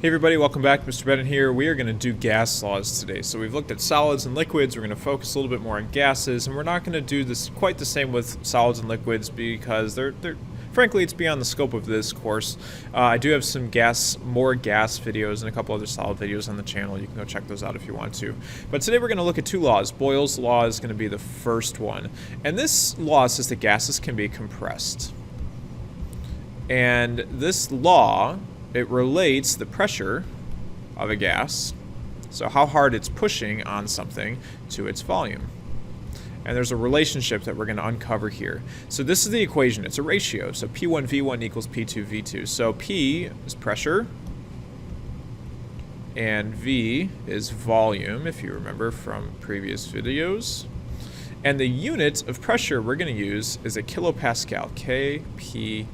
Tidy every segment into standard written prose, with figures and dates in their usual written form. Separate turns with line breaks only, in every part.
Hey everybody, welcome back. Mr. Bennett here. We are going to do gas laws today. So we've looked at solids and liquids. We're going to focus a little bit more on gases, and we're not going to do this quite the same with solids and liquids because frankly, it's beyond the scope of this course. I do have some more gas videos and a couple other solid videos on the channel. You can go check those out if you want to. But today we're going to look at two laws. Boyle's law is going to be the first one. And this law says that gases can be compressed. And this law, it relates the pressure of a gas, so how hard it's pushing on something, to its volume. And there's a relationship that we're going to uncover here. So this is the equation. It's a ratio. So P1V1 equals P2V2. So P is pressure, and V is volume, if you remember from previous videos. And the unit of pressure we're going to use is a kilopascal, kPa.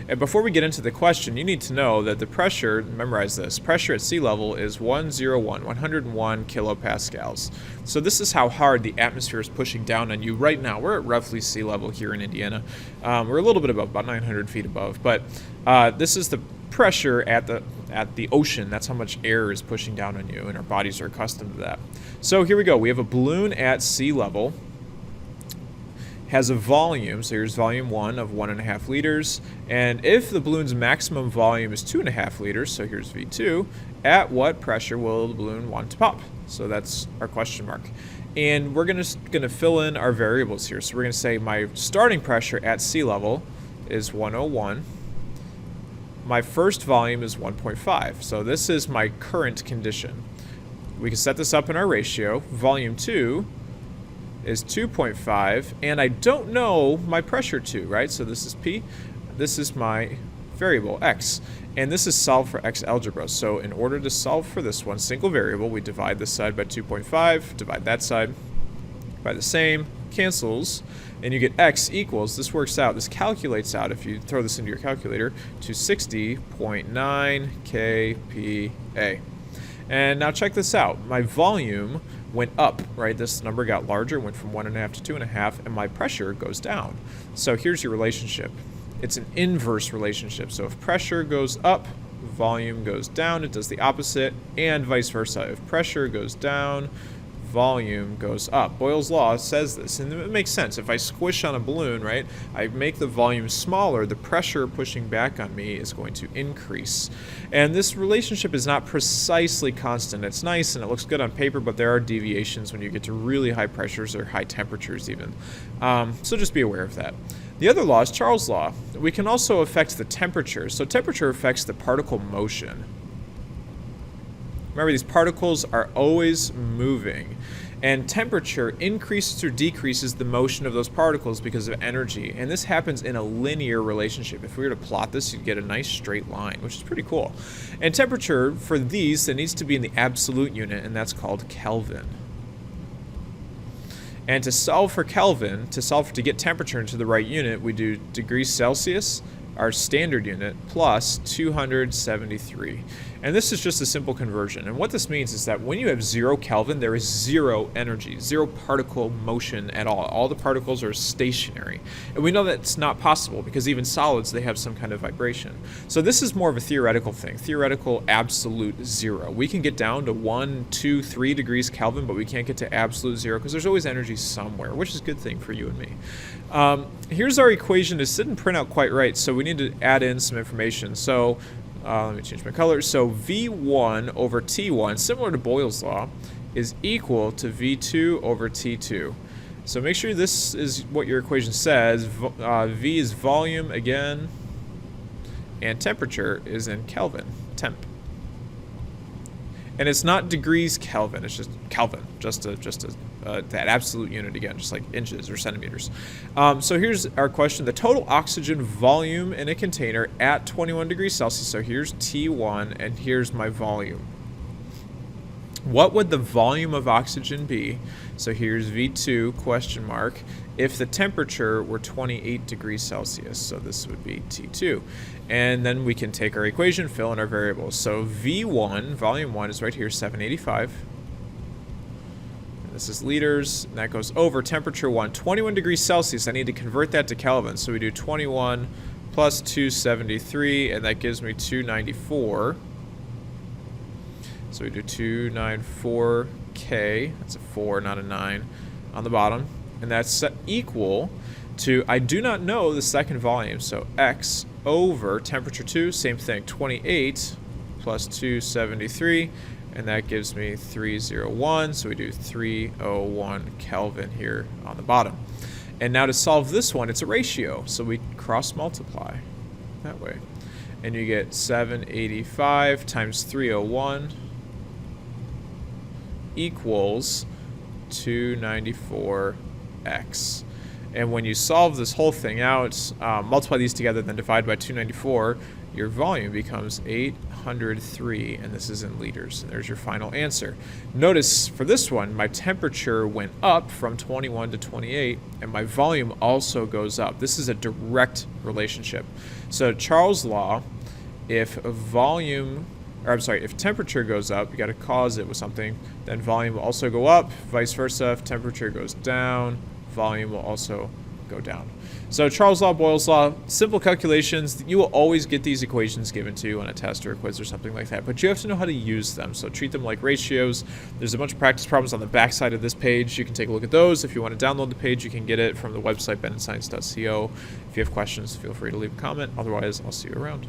And before we get into the question, you need to know that the pressure, memorize this, pressure at sea level is 101 kilopascals. So this is how hard the atmosphere is pushing down on you right now. We're at roughly sea level here in Indiana. We're a little bit above, about 900 feet above. But this is the pressure at the ocean. That's how much air is pushing down on you, and our bodies are accustomed to that. So here we go. We have a balloon at sea level. Has a volume, so here's volume 1 of 1.5 liters, and if the balloon's maximum volume is 2.5 liters, so here's V2, at what pressure will the balloon want to pop? So that's our question mark. And we're gonna fill in our variables here. So we're gonna say my starting pressure at sea level is 101. My first volume is 1.5, so this is my current condition. We can set this up in our ratio. Volume 2 is 2.5, and I don't know my pressure 2, right? So this is P, this is my variable, X, and this is solved for X algebra. So in order to solve for this one, single variable, we divide this side by 2.5, divide that side by the same, cancels, and you get X equals, this works out, this calculates out, if you throw this into your calculator, to 60.9 kPa. And now check this out, my volume went up, right? This number got larger, went from 1.5 to 2.5, and my pressure goes down. So here's your relationship. It's an inverse relationship. So if pressure goes up, volume goes down. It does the opposite, and vice versa. If pressure goes down, volume goes up. Boyle's law says this, and it makes sense. If I squish on a balloon, right, I make the volume smaller, the pressure pushing back on me is going to increase. And this relationship is not precisely constant. It's nice and it looks good on paper, but there are deviations when you get to really high pressures or high temperatures even. So just be aware of that. The other law is Charles' law. We can also affect the temperature. So temperature affects the particle motion. Remember, these particles are always moving, and temperature increases or decreases the motion of those particles because of energy, and this happens in a linear relationship. If we were to plot this, you'd get a nice straight line, which is pretty cool. And temperature for these, it needs to be in the absolute unit, and that's called Kelvin. And to solve for Kelvin, to get temperature into the right unit, we do degrees Celsius, our standard unit, plus 273. And this is just a simple conversion. And what this means is that when you have 0 Kelvin, there is 0 energy, 0 particle motion at all. All the particles are stationary. And we know that's not possible because even solids, they have some kind of vibration. So this is more of a theoretical thing, theoretical absolute 0. We can get down to 1, 2, 3 degrees Kelvin, but we can't get to absolute 0 because there's always energy somewhere, which is a good thing for you and me. Here's our equation. This didn't print out quite right, so we need to add in some information. So let me change my color. So V1 over T1, similar to Boyle's law, is equal to V2 over T2. So make sure this is what your equation says. V is volume again, and temperature is in Kelvin, temp. And it's not degrees Kelvin, it's just Kelvin, just that absolute unit again, just like inches or centimeters. So here's our question. The total oxygen volume in a container at 21 degrees Celsius, so here's T1 and here's my volume. What would the volume of oxygen be? So here's V2 question mark if the temperature were 28 degrees Celsius. So this would be T2. And then we can take our equation, fill in our variables. So V1, volume 1 is right here, 785. And this is liters, and that goes over temperature 1, 21 degrees Celsius. I need to convert that to Kelvin. So we do 21 plus 273, and that gives me 294. So we do 294K, that's a 4, not a 9, on the bottom. And that's equal to, I do not know the second volume, so X over temperature 2, same thing, 28 plus 273, and that gives me 301, so we do 301 Kelvin here on the bottom. And now to solve this one, it's a ratio, so we cross multiply that way. And you get 785 times 301 equals 294x. And when you solve this whole thing out, multiply these together, then divide by 294, your volume becomes 803, and this is in liters. And there's your final answer. Notice for this one, my temperature went up from 21 to 28, and my volume also goes up. This is a direct relationship. So Charles' law, if temperature goes up, you got to cause it with something, then volume will also go up. Vice versa, if temperature goes down, volume will also go down. So Charles' law, Boyle's law, simple calculations. You will always get these equations given to you on a test or a quiz or something like that, but you have to know how to use them. So treat them like ratios. There's a bunch of practice problems on the back side of this page. You can take a look at those. If you want to download the page, you can get it from the website benettscience.co. If you have questions, feel free to leave a comment. Otherwise, I'll see you around.